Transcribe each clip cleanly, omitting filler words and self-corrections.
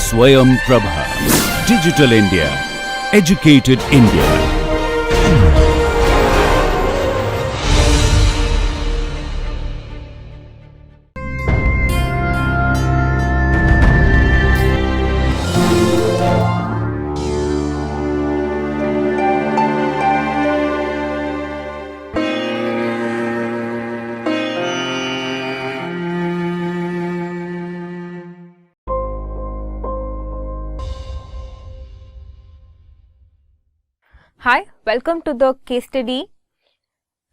Swayam Prabha. Digital India. Educated India. Hi, welcome to the case study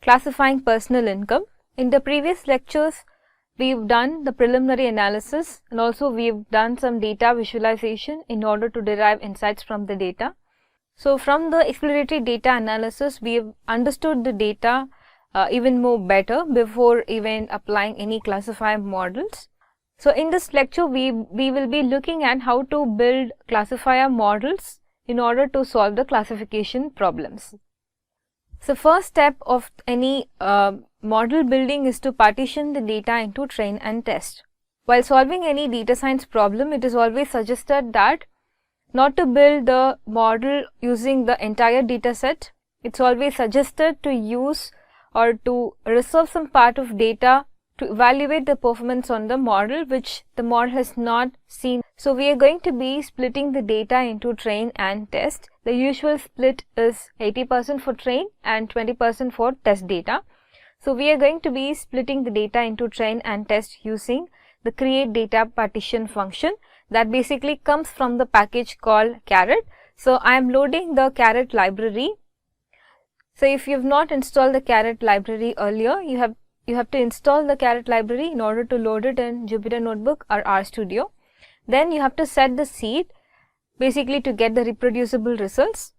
classifying personal income. In the previous lectures, we've done the preliminary analysis and also we've done some data visualization in order to derive insights from the data. So from the exploratory data analysis, we've understood the data even more better before even applying any classifier models. So in this lecture, we will be looking at how to build classifier models in order to solve the classification problems. So first step of any model building is to partition the data into train and test. While solving any data science problem, it is always suggested that not to build the model using the entire data set. It's always suggested to use or to reserve some part of data to evaluate the performance on the model which the model has not seen. So we are going to be splitting the data into train and test. The usual split is 80% for train and 20% for test data. So we are going to be splitting the data into train and test using the create data partition function that basically comes from the package called caret. So I am loading the caret library. So if you have not installed the caret library earlier, you have to install the caret library in order to load it in Jupyter Notebook or RStudio. Then you have to set the seed basically to get the reproducible results.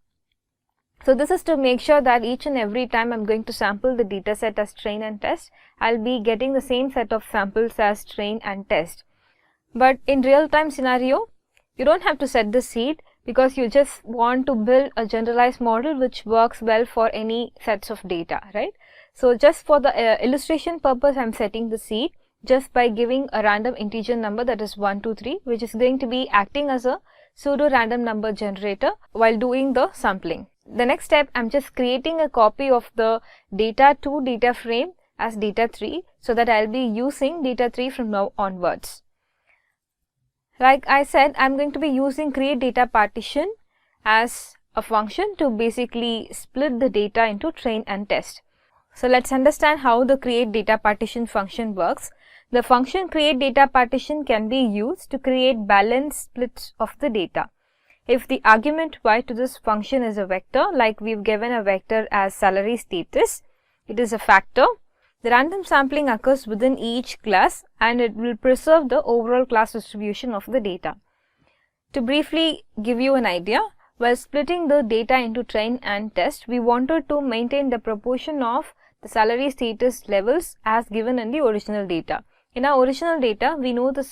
So this is to make sure that each and every time I'm going to sample the data set as train and test, I'll be getting the same set of samples as train and test. But in real time scenario, you don't have to set the seed because you just want to build a generalized model which works well for any sets of data, right? So just for the illustration purpose, I'm setting the seed just by giving a random integer number that is 1, 2, 3, which is going to be acting as a pseudo random number generator while doing the sampling. The next step, I'm just creating a copy of the data 2 data frame as data 3 so that I'll be using data 3 from now onwards. Like I said, I'm going to be using create data partition as a function to basically split the data into train and test. So let's understand how the create data partition function works. The function create data partition can be used to create balanced splits of the data. If the argument y to this function is a vector, like we've given a vector as salary status, it is a factor. The random sampling occurs within each class and it will preserve the overall class distribution of the data. To briefly give you an idea, while splitting the data into train and test, we wanted to maintain the proportion of the salary status levels as given in the original data. In our original data, we know the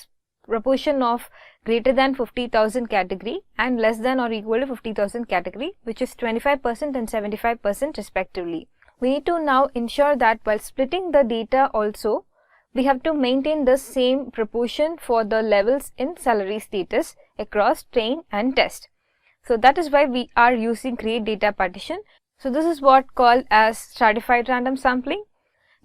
proportion of greater than 50,000 category and less than or equal to 50,000 category, which is 25% and 75% respectively. We need to now ensure that while splitting the data also, we have to maintain the same proportion for the levels in salary status across train and test. So that is why we are using create data partition. So this is what called as stratified random sampling.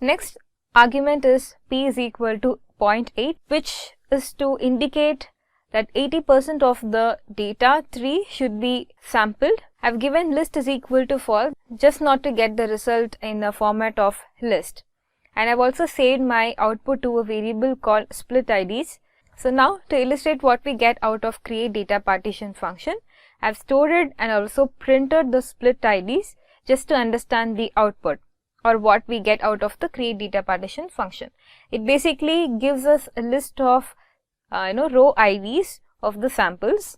Next argument is p is equal to 0.8, which is to indicate that 80% of the data 3 should be sampled. I've given list is equal to false just not to get the result in the format of list. And I've also saved my output to a variable called split IDs. So now to illustrate what we get out of create data partition function, I've stored it and also printed the split IDs just to understand the output or what we get out of the create data partition function. It basically gives us a list of row IDs of the samples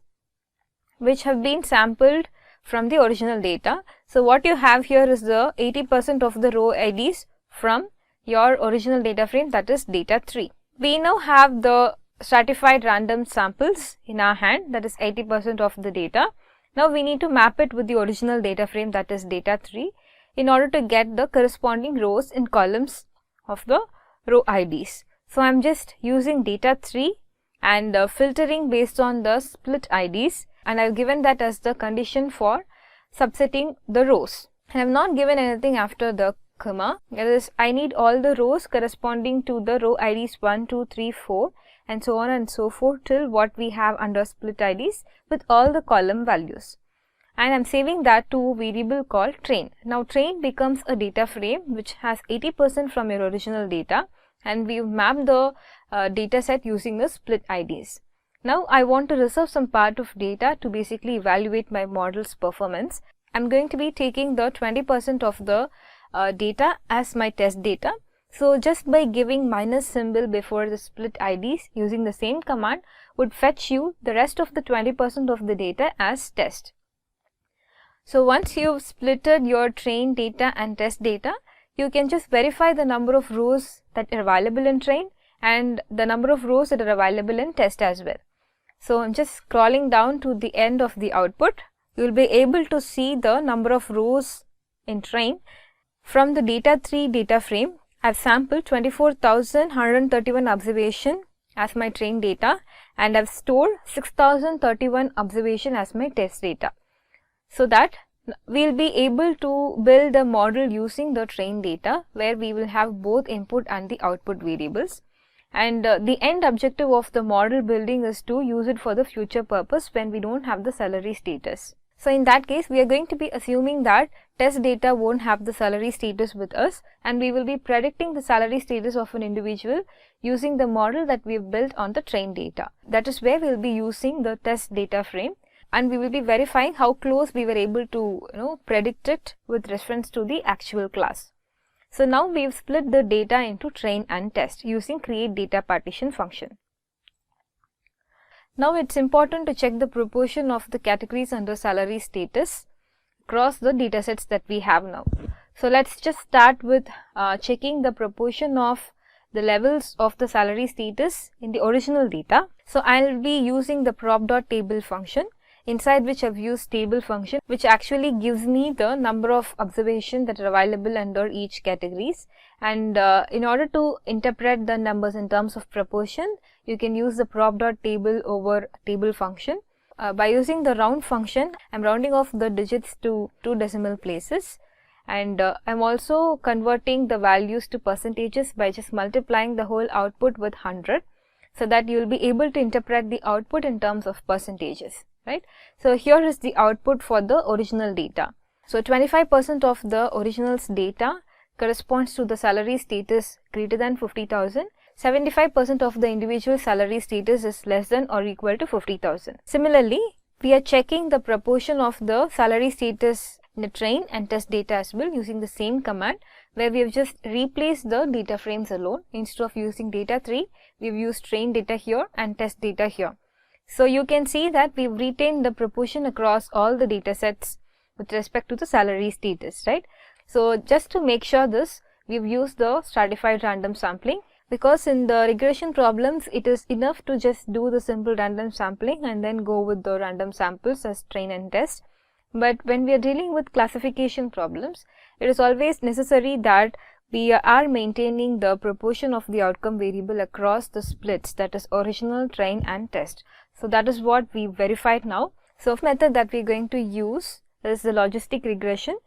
which have been sampled from the original data. So what you have here is the 80% of the row IDs from your original data frame, that is data 3. We now have the stratified random samples in our hand, that is 80% of the data. Now we need to map it with the original data frame, that is data 3, in order to get the corresponding rows and columns of the row IDs. So I am just using data 3 and filtering based on the split IDs, and I've given that as the condition for subsetting the rows. And I've not given anything after the comma. That is, I need all the rows corresponding to the row IDs 1, 2, 3, 4 and so on and so forth till what we have under split IDs with all the column values. And I'm saving that to a variable called train. Now train becomes a data frame which has 80% from your original data, and we've mapped the data set using the split IDs. Now I want to reserve some part of data to basically evaluate my model's performance. I'm going to be taking the 20% of the data as my test data. So just by giving minus symbol before the split IDs using the same command would fetch you the rest of the 20% of the data as test. So once you've splitted your train data and test data, you can just verify the number of rows that are available in train and the number of rows that are available in test as well. So I'm just scrolling down to the end of the output. You will be able to see the number of rows in train. From the data3 data frame, I've sampled 24,131 observation as my train data, and I've stored 6,031 observation as my test data. So that we'll be able to build a model using the train data where we will have both input and the output variables. And the end objective of the model building is to use it for the future purpose when we don't have the salary status. So in that case, we are going to be assuming that test data won't have the salary status with us, and we will be predicting the salary status of an individual using the model that we've built on the train data. That is where we'll be using the test data frame, and we will be verifying how close we were able to predict it with reference to the actual class. So now we've split the data into train and test using create data partition function. Now it's important to check the proportion of the categories under salary status across the datasets that we have now. So let's just start with checking the proportion of the levels of the salary status in the original data. So I'll be using the prop.table function, inside which I've used table function, which actually gives me the number of observations that are available under each categories. And in order to interpret the numbers in terms of proportion, you can use the prop.table over table function. By using the round function, I'm rounding off the digits to 2 decimal places, and I'm also converting the values to percentages by just multiplying the whole output with 100, so that you will be able to interpret the output in terms of percentages, right? So here is the output for the original data. So 25% of the original's data corresponds to the salary status greater than 50,000. 75% of the individual salary status is less than or equal to 50,000. Similarly, we are checking the proportion of the salary status in the train and test data as well using the same command, where we have just replaced the data frames alone. Instead of using data3, we've used train data here and test data here. So you can see that we've retained the proportion across all the data sets with respect to the salary status, right? So just to make sure this, we've used the stratified random sampling, because in the regression problems, it is enough to just do the simple random sampling and then go with the random samples as train and test. But when we are dealing with classification problems, it is always necessary that we are maintaining the proportion of the outcome variable across the splits, that is original, train and test. So that is what we verified now. So the method that we are going to use is the logistic regression,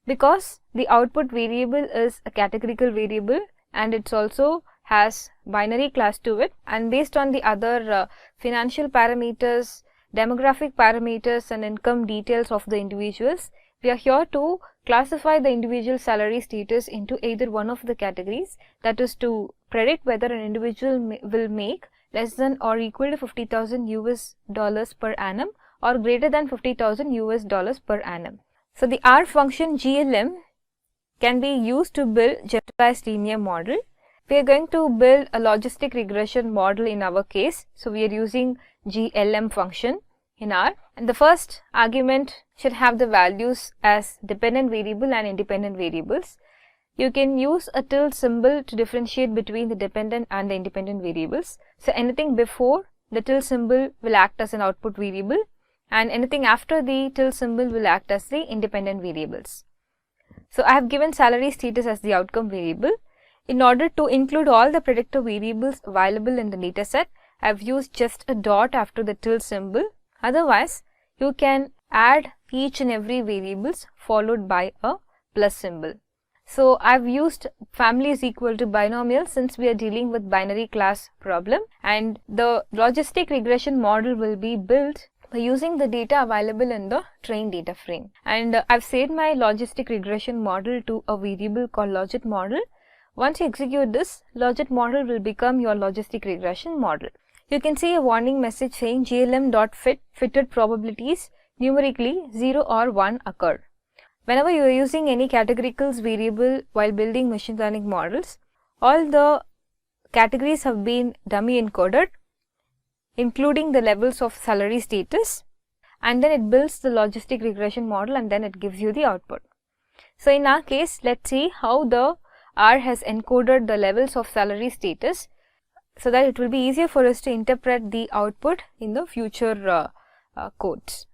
because the output variable is a categorical variable and it's also has binary class to it, and based on the other financial parameters, demographic parameters and income details of the individuals, we are here to classify the individual salary status into either one of the categories, that is to predict whether an individual will make less than or equal to $50,000 per annum or greater than $50,000 per annum. So the R function GLM can be used to build generalized linear model. We are going to build a logistic regression model in our case. So we are using GLM function in R, and the first argument should have the values as dependent variable and independent variables. You can use a tilde symbol to differentiate between the dependent and the independent variables. So anything before the tilde symbol will act as an output variable, and anything after the tilde symbol will act as the independent variables. So I have given salary status as the outcome variable. In order to include all the predictor variables available in the dataset, I've used just a dot after the tilde symbol. Otherwise, you can add each and every variables followed by a plus symbol. So I've used family is equal to binomial since we are dealing with binary class problem, and the logistic regression model will be built by using the data available in the trained data frame. And I've saved my logistic regression model to a variable called logit model. Once you execute this, logit model will become your logistic regression model. You can see a warning message saying glm.fit fitted probabilities numerically 0 or 1 occur. Whenever you are using any categoricals variable while building machine learning models, all the categories have been dummy encoded, including the levels of salary status, and then it builds the logistic regression model and then it gives you the output. So in our case, let's see how the R has encoded the levels of salary status so that it will be easier for us to interpret the output in the future codes.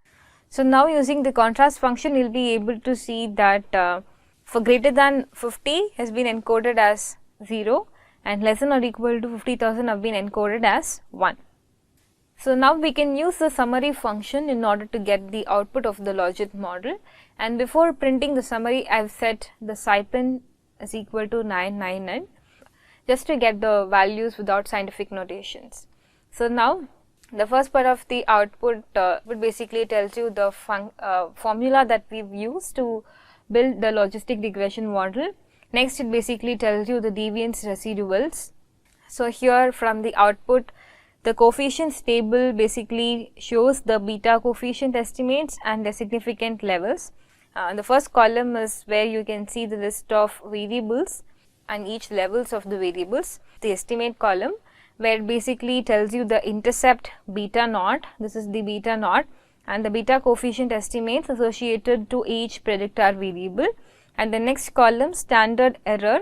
So now using the contrast function, you'll be able to see that for greater than 50 has been encoded as 0 and less than or equal to 50,000 have been encoded as 1. So now we can use the summary function in order to get the output of the logit model, and before printing the summary I have set the scipin is equal to 999 just to get the values without scientific notations. So now the first part of the output would basically tells you the formula that we've used to build the logistic regression model. Next it basically tells you the deviance residuals. So here from the output, the coefficients table basically shows the beta coefficient estimates and the significant levels. The first column is where you can see the list of variables and each levels of the variables. The estimate column where it basically tells you the intercept beta naught, this is the beta naught, and the beta coefficient estimates associated to each predictor variable. And the next column, standard error,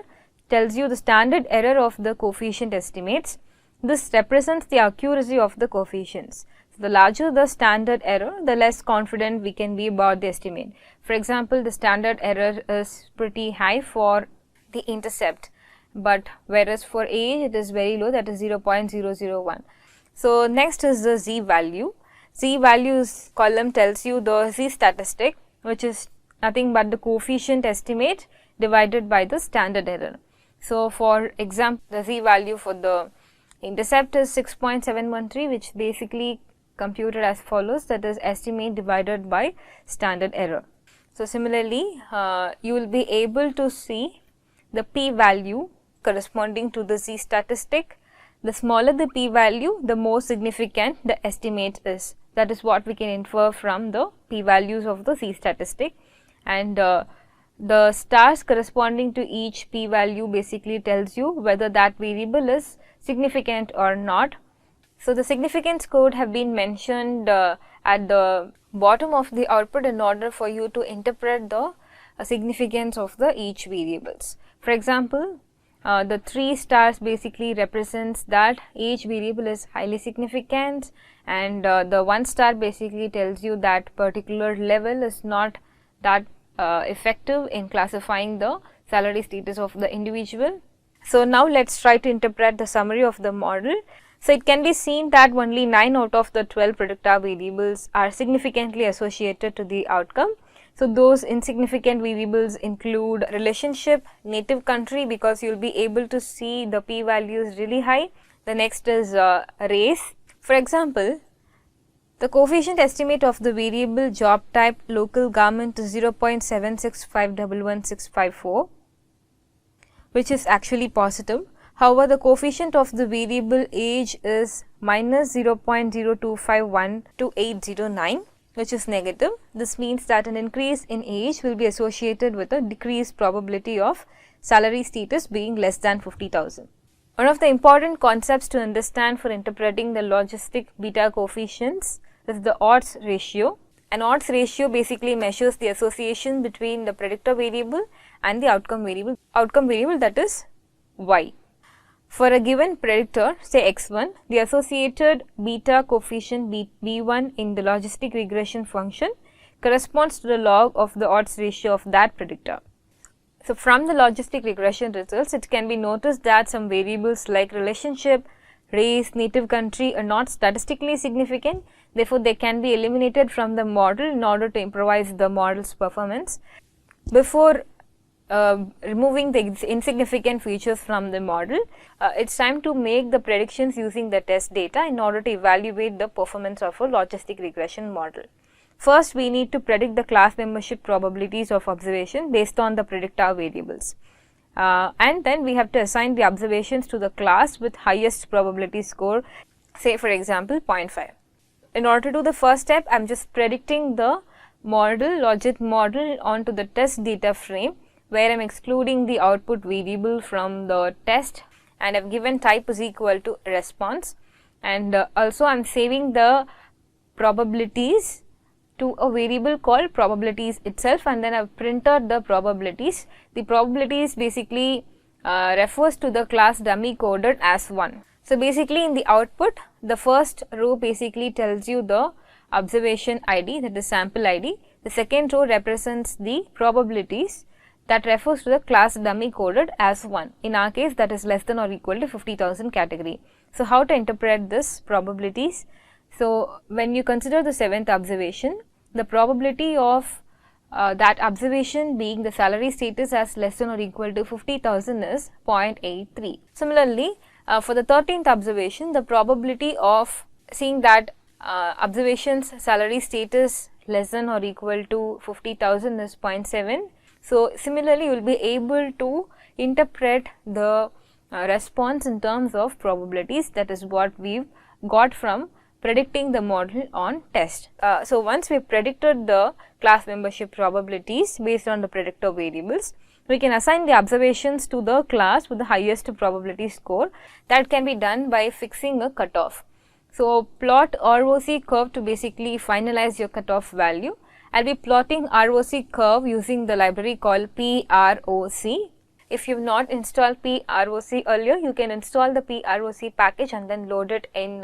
tells you the standard error of the coefficient estimates. This represents the accuracy of the coefficients. So the larger the standard error, the less confident we can be about the estimate. For example, the standard error is pretty high for the intercept, but whereas for age it is very low, that is 0.001. So next is the z value. Z values column tells you the z statistic, which is nothing but the coefficient estimate divided by the standard error. So for example, the z value for the intercept is 6.713, which basically computed as follows, that is estimate divided by standard error. So similarly, you will be able to see the p value corresponding to the z statistic. The smaller the p value, the more significant the estimate is. That is what we can infer from the p values of the z statistic, and the stars corresponding to each p value basically tells you whether that variable is significant or not. So the significance code have been mentioned at the bottom of the output in order for you to interpret the significance of the each variables. For example, the 3 stars basically represents that each variable is highly significant, and the 1 star basically tells you that particular level is not that effective in classifying the salary status of the individual. So now let's try to interpret the summary of the model. So it can be seen that only 9 out of the 12 predictor variables are significantly associated to the outcome. So those insignificant variables include relationship, native country, because you will be able to see the p value is really high. The next is race. For example, the coefficient estimate of the variable job type local government is 0.76511654, which is actually positive. However, the coefficient of the variable age is minus 0.02512809, which is negative. This means that an increase in age will be associated with a decreased probability of salary status being less than 50,000. One of the important concepts to understand for interpreting the logistic beta coefficients is the odds ratio. An odds ratio basically measures the association between the predictor variable and the outcome variable that is y. For a given predictor, say x1, the associated beta coefficient b1 in the logistic regression function corresponds to the log of the odds ratio of that predictor. So from the logistic regression results, it can be noticed that some variables like relationship, race, native country are not statistically significant. Therefore, they can be eliminated from the model in order to improvise the model's performance. Before removing the insignificant features from the model, it's time to make the predictions using the test data in order to evaluate the performance of a logistic regression model. First, we need to predict the class membership probabilities of observation based on the predictor variables. And then we have to assign the observations to the class with highest probability score, say for example 0.5. In order to do the first step, I am just predicting the logit model onto the test data frame, where I am excluding the output variable from the test, and I have given type is equal to response, and also I am saving the probabilities to a variable called probabilities itself, and then I have printed the probabilities. The probabilities basically refers to the class dummy coded as 1. So, basically in the output, the first row basically tells you the observation ID, that is sample ID. The second row represents the probabilities that refers to the class dummy coded as 1. In our case, that is less than or equal to 50,000 category. So, how to interpret this probabilities? So, when you consider the 7th observation, the probability of that observation being the salary status as less than or equal to 50,000 is 0.83. Similarly, for the 13th observation, the probability of seeing that observation's salary status less than or equal to 50,000 is 0.7. So, similarly, you will be able to interpret the response in terms of probabilities. That is what we've got from predicting the model on test. So, once we predicted the class membership probabilities based on the predictor variables, we can assign the observations to the class with the highest probability score. That can be done by fixing a cutoff. So, plot ROC curve to basically finalize your cutoff value. I'll be plotting ROC curve using the library called PROC. If you have not installed PROC earlier, you can install the PROC package and then load it in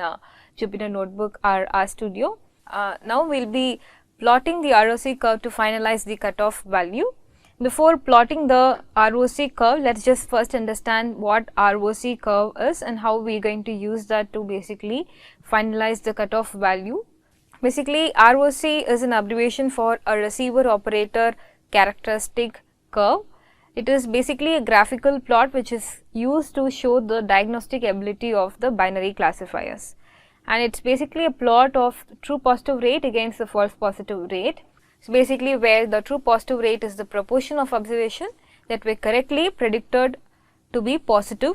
Jupyter Notebook or RStudio. Now, we will be plotting the ROC curve to finalize the cutoff value. Before plotting the ROC curve, let us just first understand what ROC curve is and how we are going to use that to basically finalize the cutoff value. Basically, ROC is an abbreviation for a receiver operator characteristic curve. It is basically a graphical plot which is used to show the diagnostic ability of the binary classifiers, and it is basically a plot of true positive rate against the false positive rate. So, basically where the true positive rate is the proportion of observation that were correctly predicted to be positive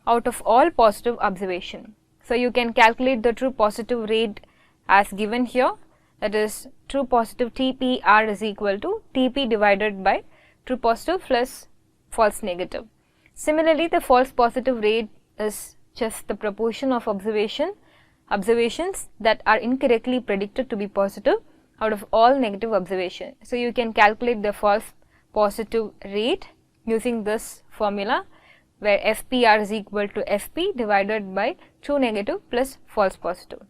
out of all positive observation. So, you can calculate the true positive rate as given here, that is true positive TPR is equal to TP divided by true positive plus false negative. Similarly, the false positive rate is just the proportion of observations that are incorrectly predicted to be positive out of all negative observation. So, you can calculate the false positive rate using this formula, where FPR is equal to FP divided by true negative plus false positive.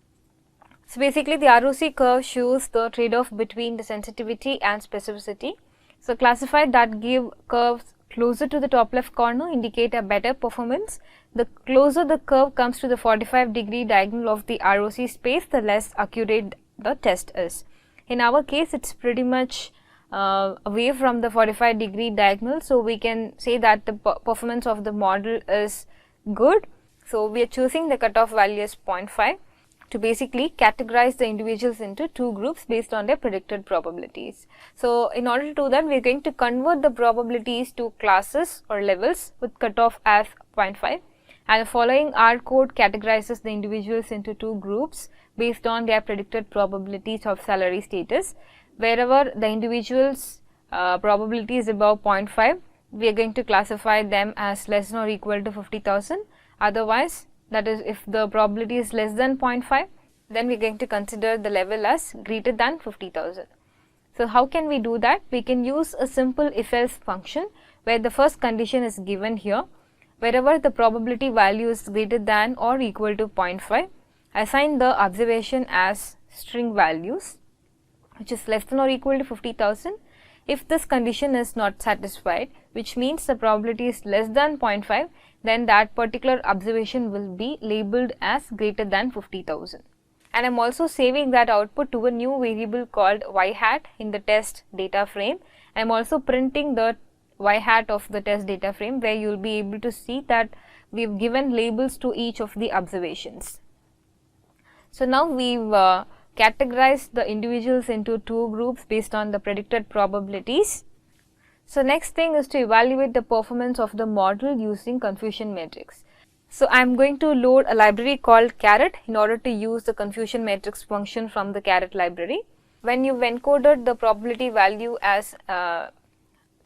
So, basically the ROC curve shows the trade-off between the sensitivity and specificity. So, classified that give curves closer to the top left corner indicate a better performance. The closer the curve comes to the 45-degree diagonal of the ROC space, the less accurate the test is. In our case, it is pretty much away from the 45-degree diagonal. So, we can say that the performance of the model is good. So, we are choosing the cutoff value as 0.5 to basically categorize the individuals into two groups based on their predicted probabilities. So, in order to do that, we are going to convert the probabilities to classes or levels with cutoff as 0.5, and the following R code categorizes the individuals into two groups based on their predicted probabilities of salary status. Wherever the individuals probability is above 0.5, we are going to classify them as less than or equal to 50,000. Otherwise, that is, if the probability is less than 0.5, then we are going to consider the level as greater than 50,000. So, how can we do that? We can use a simple if-else function where the first condition is given here. Wherever the probability value is greater than or equal to 0.5, assign the observation as string values, which is less than or equal to 50,000. If this condition is not satisfied, which means the probability is less than 0.5, then that particular observation will be labeled as greater than 50,000. And I am also saving that output to a new variable called y hat in the test data frame. I am also printing the y hat of the test data frame, where you will be able to see that we have given labels to each of the observations. So now we have categorized the individuals into two groups based on the predicted probabilities. So next thing is to evaluate the performance of the model using confusion matrix. So I am going to load a library called caret in order to use the confusion matrix function from the caret library. When you encoded the probability value as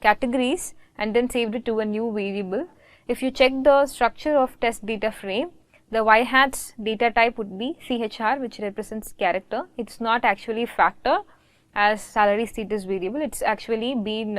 categories and then saved it to a new variable, if you check the structure of test data frame, the y hat's data type would be CHR, which represents character. It is not actually factor as salary status variable, it is actually been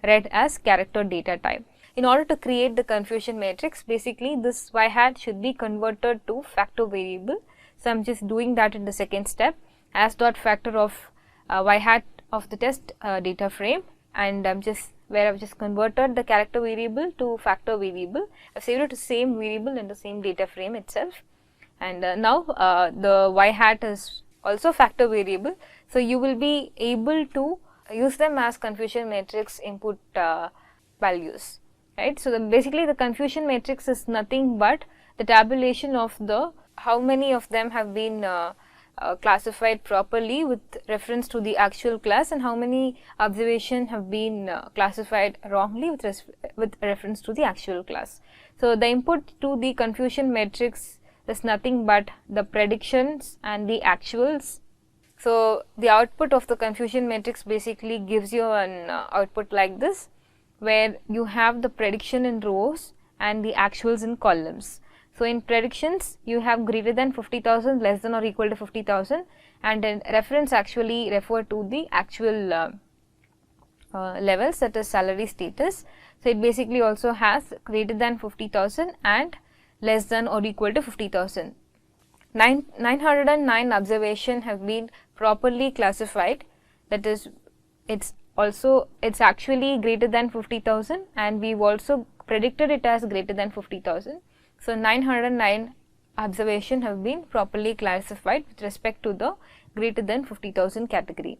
read as character data type. In order to create the confusion matrix, basically this y hat should be converted to factor variable. So I am just doing that in the second step, as dot factor of y hat of the test data frame, and I am just where I have just converted the character variable to factor variable. I have saved it to same variable in the same data frame itself, and now the y hat is also factor variable. So you will be able to use them as confusion matrix input values, right. So basically the confusion matrix is nothing but the tabulation of the how many of them have been classified properly with reference to the actual class, and how many observations have been classified wrongly with reference to the actual class. So the input to the confusion matrix is nothing but the predictions and the actuals. So the output of the confusion matrix basically gives you an output like this, where you have the prediction in rows and the actuals in columns. So in predictions you have greater than 50,000, less than or equal to 50,000, and in reference actually refer to the actual levels, that is salary status. So it basically also has greater than 50,000 and less than or equal to 50,000. 909 observations have been properly classified, that is it's actually greater than 50,000, and we've also predicted it as greater than 50,000. So 909 observations have been properly classified with respect to the greater than 50,000 category.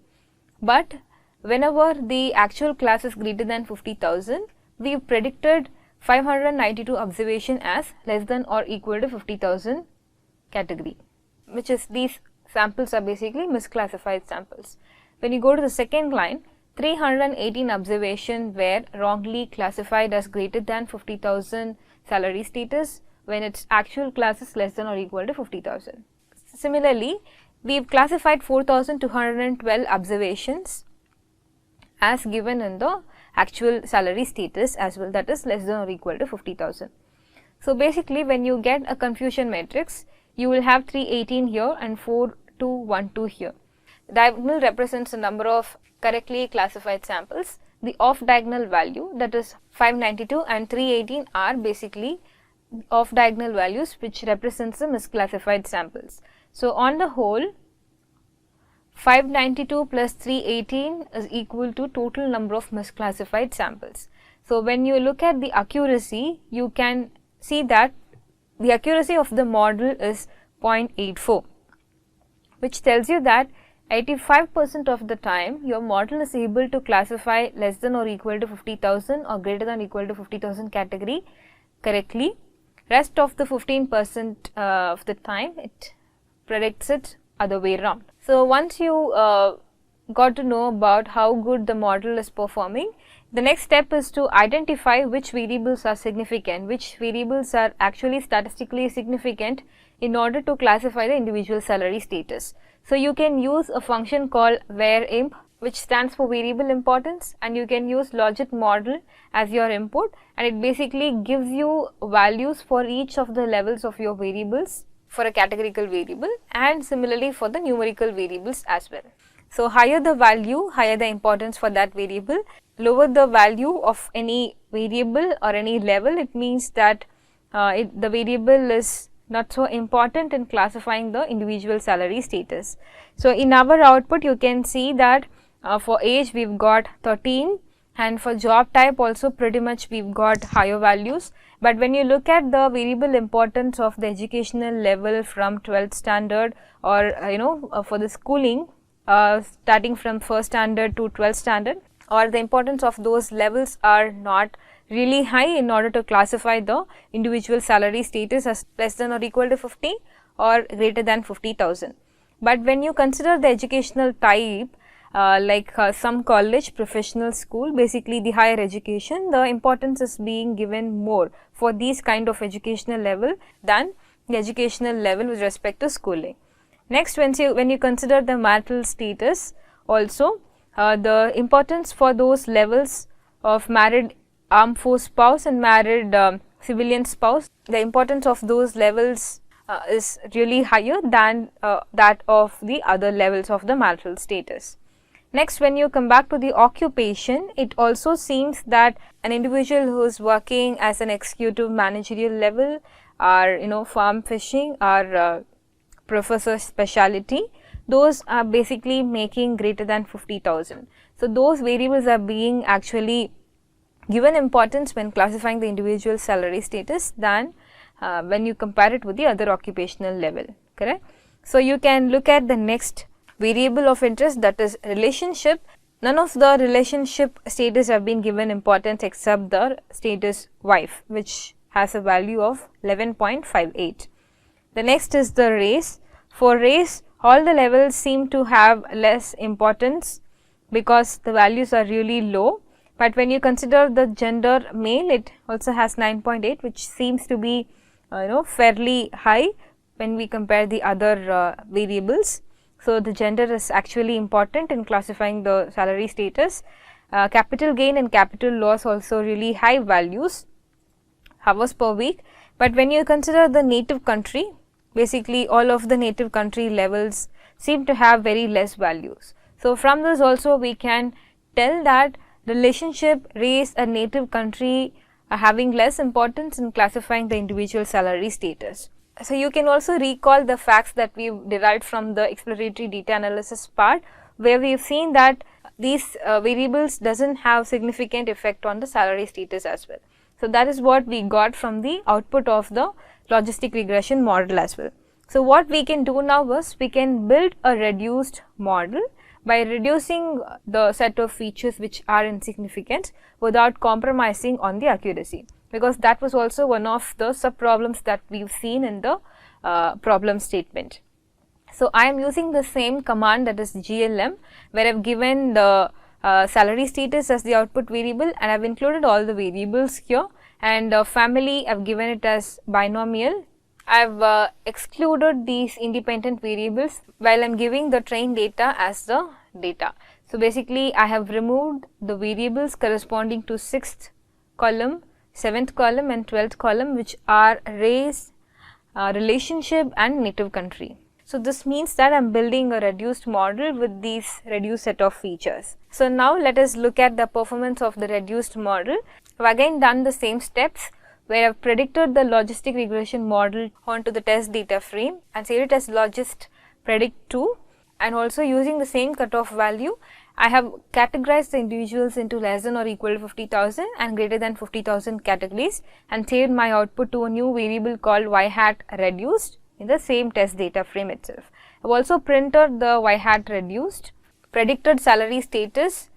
But whenever the actual class is greater than 50,000, we have predicted 592 observations as less than or equal to 50,000 category, which is these samples are basically misclassified samples. When you go to the second line, 318 observations were wrongly classified as greater than 50,000 salary status, when its actual class is less than or equal to 50,000. Similarly, we have classified 4,212 observations as given in the actual salary status as well, that is less than or equal to 50,000. So basically when you get a confusion matrix, you will have 318 here and 4212 here. Diagonal represents the number of correctly classified samples. The off diagonal value, that is 592 and 318, are basically off diagonal values which represents the misclassified samples. So on the whole, 592 plus 318 is equal to total number of misclassified samples. So when you look at the accuracy, you can see that the accuracy of the model is 0.84, which tells you that 85% of the time your model is able to classify less than or equal to 50,000 or greater than or equal to 50,000 category correctly. Rest of the 15% of the time it predicts it other way around. So once you got to know about how good the model is performing, the next step is to identify which variables are significant, which variables are actually statistically significant in order to classify the individual salary status. So you can use a function called varimp, which stands for variable importance, and you can use logit model as your input, and it basically gives you values for each of the levels of your variables for a categorical variable, and similarly for the numerical variables as well. So higher the value, higher the importance for that variable. Lower the value of any variable or any level, it means that the variable is not so important in classifying the individual salary status. So in our output you can see that for age we have got 13 and for job type also pretty much we've got higher values. But when you look at the variable importance of the educational level from 12th standard or for the schooling starting from 1st standard to 12th standard, or the importance of those levels are not really high in order to classify the individual salary status as less than or equal to 50 or greater than 50,000. But when you consider the educational type some college, professional school, basically the higher education, the importance is being given more for these kind of educational level than the educational level with respect to schooling. Next, when you consider the marital status also, the importance for those levels of married armed force spouse and married civilian spouse, the importance of those levels is really higher than that of the other levels of the marital status. Next, when you come back to the occupation, it also seems that an individual who is working as an executive managerial level or farm fishing or professor specialty, those are basically making greater than 50,000. So, those variables are being actually given importance when classifying the individual salary status than when you compare it with the other occupational level, correct. So, you can look at the next variable of interest, that is relationship. None of the relationship status have been given importance except the status wife, which has a value of 11.58. The next is the race. For race, all the levels seem to have less importance because the values are really low. But when you consider the gender male, it also has 9.8, which seems to be fairly high when we compare the other variables. So, the gender is actually important in classifying the salary status. Capital gain and capital loss also really high values, hours per week. But when you consider the native country, basically all of the native country levels seem to have very less values. So, from this also we can tell that relationship, race and native country are having less importance in classifying the individual salary status. So, you can also recall the facts that we derived from the exploratory data analysis part, where we have seen that these variables doesn't have significant effect on the salary status as well. So, that is what we got from the output of the logistic regression model as well. So, what we can do now is we can build a reduced model by reducing the set of features which are insignificant without compromising on the accuracy, because that was also one of the sub problems that we've seen in the problem statement. So, I am using the same command, that is GLM, where I have given the salary status as the output variable and I have included all the variables here, and family I have given it as binomial. I have excluded these independent variables while I am giving the trained data as the data. So, basically I have removed the variables corresponding to 6th column, 7th column and 12th column, which are race, relationship and native country. So, this means that I am building a reduced model with these reduced set of features. So, now let us look at the performance of the reduced model. I have again done the same steps, where I have predicted the logistic regression model onto the test data frame and saved it as logist predict 2, and also using the same cutoff value I have categorized the individuals into less than or equal to 50,000 and greater than 50,000 categories and saved my output to a new variable called y hat reduced in the same test data frame itself. I have also printed the y hat reduced, predicted salary status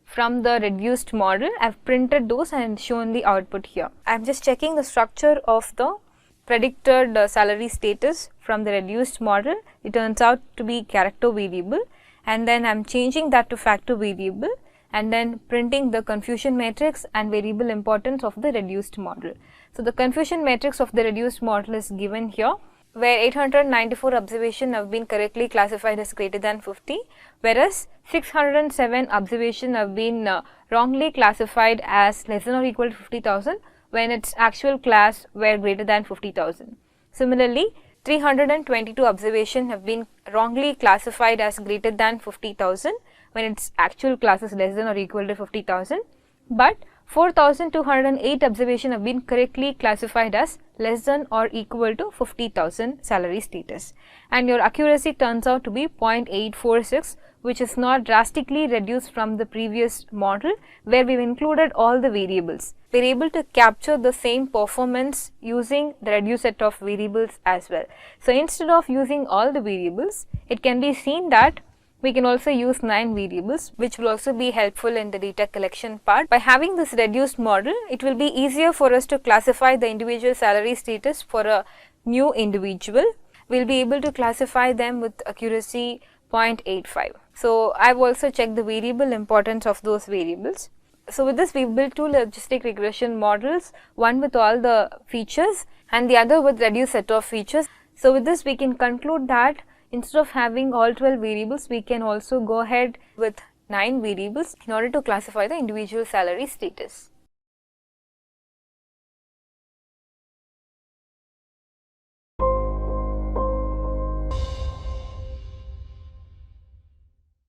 from the reduced model. I have printed those and shown the output here. I am just checking the structure of the predicted salary status from the reduced model. It turns out to be character variable, and then I am changing that to factor variable and then printing the confusion matrix and variable importance of the reduced model. So, the confusion matrix of the reduced model is given here, where 894 observations have been correctly classified as greater than 50, whereas 607 observations have been wrongly classified as less than or equal to 50,000 when its actual class were greater than 50,000. Similarly, 322 observations have been wrongly classified as greater than 50,000 when its actual class is less than or equal to 50,000, but 4,208 observations have been correctly classified as less than or equal to 50,000 salary status, and your accuracy turns out to be 0.846 which is not drastically reduced from the previous model where we've included all the variables. We're able to capture the same performance using the reduced set of variables as well. So instead of using all the variables, it can be seen that we can also use 9 variables, which will also be helpful in the data collection part. By having this reduced model, it will be easier for us to classify the individual salary status for a new individual. We'll be able to classify them with accuracy 0.85. So I've also checked the variable importance of those variables. So with this, we've built 2 logistic regression models, one with all the features and the other with reduced set of features. So with this, we can conclude that instead of having all 12 variables, we can also go ahead with 9 variables in order to classify the individual salary status.